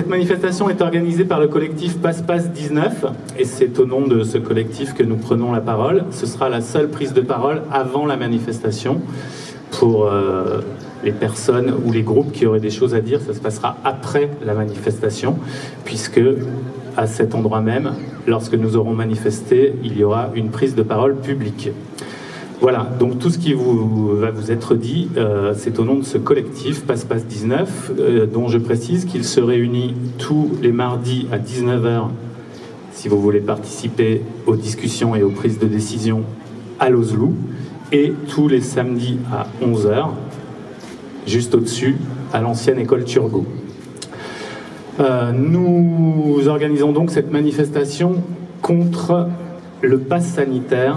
cette manifestation est organisée par le collectif Passe-Passe 19 et c'est au nom de ce collectif que nous prenons la parole. Ce sera la seule prise de parole avant la manifestation. Pour les personnes ou les groupes qui auraient des choses à dire, ça se passera après la manifestation, puisque à cet endroit même, lorsque nous aurons manifesté, il y aura une prise de parole publique. Voilà, donc tout ce qui va vous être dit, c'est au nom de ce collectif Passe-Passe 19, dont je précise qu'il se réunit tous les mardis à 19h, si vous voulez participer aux discussions et aux prises de décision à Lozlou, et tous les samedis à 11h, juste au-dessus, à l'ancienne école Turgot. Nous organisons donc cette manifestation contre le pass sanitaire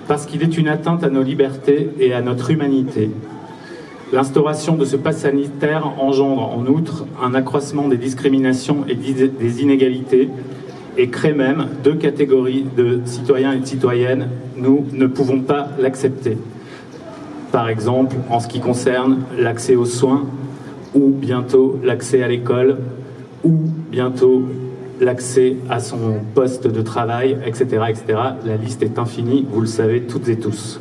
parce qu'il est une atteinte à nos libertés et à notre humanité. L'instauration de ce pass sanitaire engendre en outre un accroissement des discriminations et des inégalités et crée même deux catégories de citoyens et de citoyennes. Nous ne pouvons pas l'accepter. Par exemple, en ce qui concerne l'accès aux soins, ou bientôt l'accès à l'école, ou bientôt l'accès à son poste de travail, etc., etc. La liste est infinie, vous le savez toutes et tous.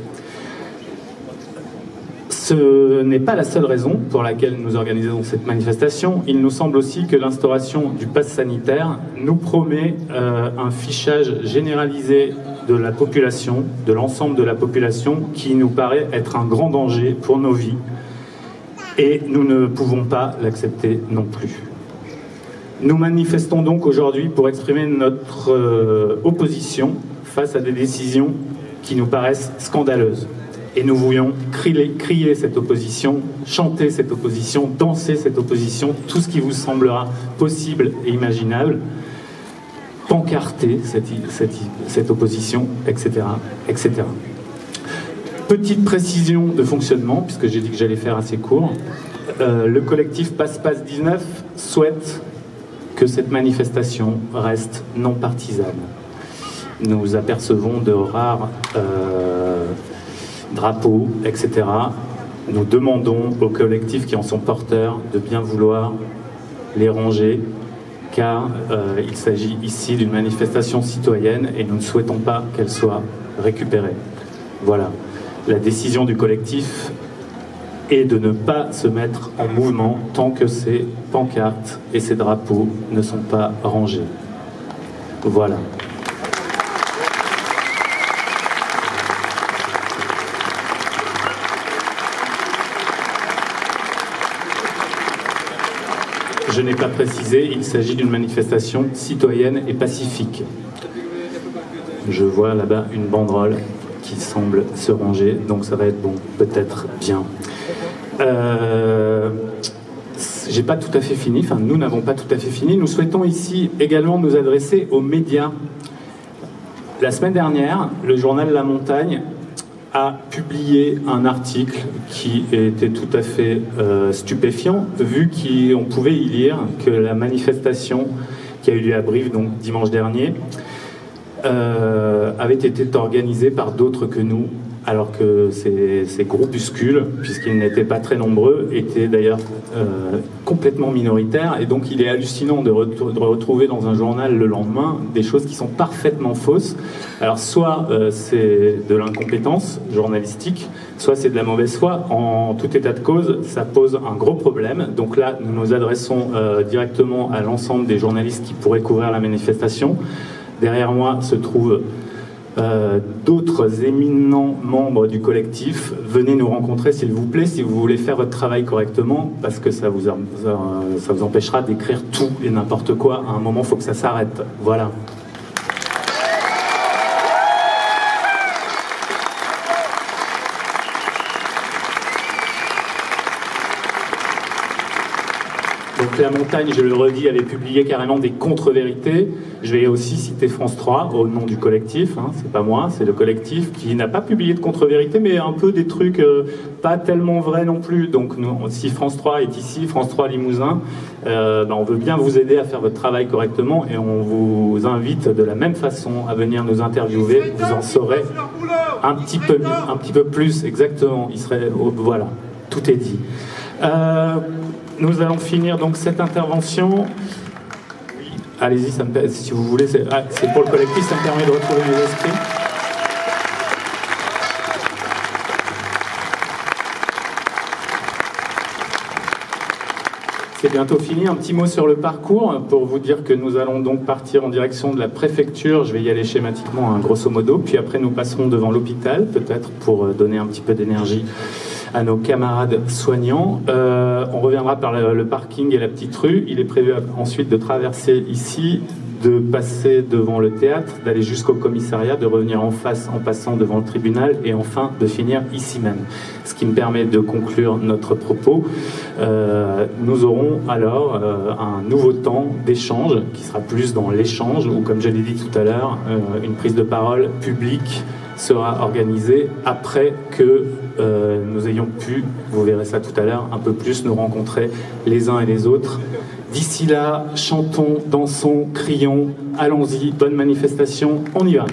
Ce n'est pas la seule raison pour laquelle nous organisons cette manifestation. Il nous semble aussi que l'instauration du pass sanitaire nous promet un fichage généralisé de la population, de l'ensemble de la population, qui nous paraît être un grand danger pour nos vies. Et nous ne pouvons pas l'accepter non plus. Nous manifestons donc aujourd'hui pour exprimer notre opposition face à des décisions qui nous paraissent scandaleuses. Et nous voulions crier cette opposition, chanter cette opposition, danser cette opposition, tout ce qui vous semblera possible et imaginable, pancarter cette opposition, etc., etc. Petite précision de fonctionnement, puisque j'ai dit que j'allais faire assez court. Le collectif Passe-Passe 19 souhaite que cette manifestation reste non partisane. Nous apercevons de rares drapeaux, etc. Nous demandons aux collectifs qui en sont porteurs de bien vouloir les ranger, car il s'agit ici d'une manifestation citoyenne et nous ne souhaitons pas qu'elle soit récupérée. Voilà. La décision du collectif est de ne pas se mettre en mouvement tant que ces pancartes et ces drapeaux ne sont pas rangés. Voilà. Je n'ai pas précisé, il s'agit d'une manifestation citoyenne et pacifique. Je vois là-bas une banderole qui semble se ranger, donc ça va être bon, peut-être bien. J'ai pas tout à fait fini, enfin nous n'avons pas tout à fait fini. Nous souhaitons ici également nous adresser aux médias. La semaine dernière, le journal La Montagne a publié un article qui était tout à fait stupéfiant, vu qu'on pouvait y lire que la manifestation qui a eu lieu à Brive, donc dimanche dernier, avait été organisée par d'autres que nous, alors que ces groupuscules, puisqu'ils n'étaient pas très nombreux, étaient d'ailleurs complètement minoritaires, et donc il est hallucinant de retrouver dans un journal le lendemain des choses qui sont parfaitement fausses. Alors soit c'est de l'incompétence journalistique, soit c'est de la mauvaise foi. En tout état de cause, ça pose un gros problème. Donc là, nous nous adressons directement à l'ensemble des journalistes qui pourraient couvrir la manifestation. Derrière moi se trouvent d'autres éminents membres du collectif. Venez nous rencontrer s'il vous plaît si vous voulez faire votre travail correctement, parce que ça vous empêchera d'écrire tout et n'importe quoi. À un moment, il faut que ça s'arrête. Voilà. Donc La Montagne, je le redis, avait publié carrément des contre-vérités. Je vais aussi citer France 3 au nom du collectif, hein, c'est pas moi, c'est le collectif qui n'a pas publié de contre-vérités, mais un peu des trucs pas tellement vrais non plus. Donc nous, si France 3 est ici, France 3 Limousin, on veut bien vous aider à faire votre travail correctement et on vous invite de la même façon à venir nous interviewer. Vous en saurez un petit peu plus exactement. Voilà, tout est dit. nous allons finir donc cette intervention. Allez-y, si vous voulez, c'est pour le collectif, ça me permet de retrouver mes esprits. C'est bientôt fini. Un petit mot sur le parcours pour vous dire que nous allons donc partir en direction de la préfecture. Je vais y aller schématiquement, hein, grosso modo. Puis après, nous passerons devant l'hôpital, peut-être pour donner un petit peu d'énergie à nos camarades soignants. On reviendra par le parking et la petite rue. Il est prévu ensuite de traverser ici, de passer devant le théâtre, d'aller jusqu'au commissariat, de revenir en face en passant devant le tribunal et enfin de finir ici même. Ce qui me permet de conclure notre propos. Nous aurons alors un nouveau temps d'échange qui sera plus dans l'échange ou, comme je l'ai dit tout à l'heure, une prise de parole publique sera organisée après que nous ayons pu, vous verrez ça tout à l'heure, un peu plus nous rencontrer les uns et les autres. D'ici là, chantons, dansons, crions, allons-y, bonne manifestation, on y va.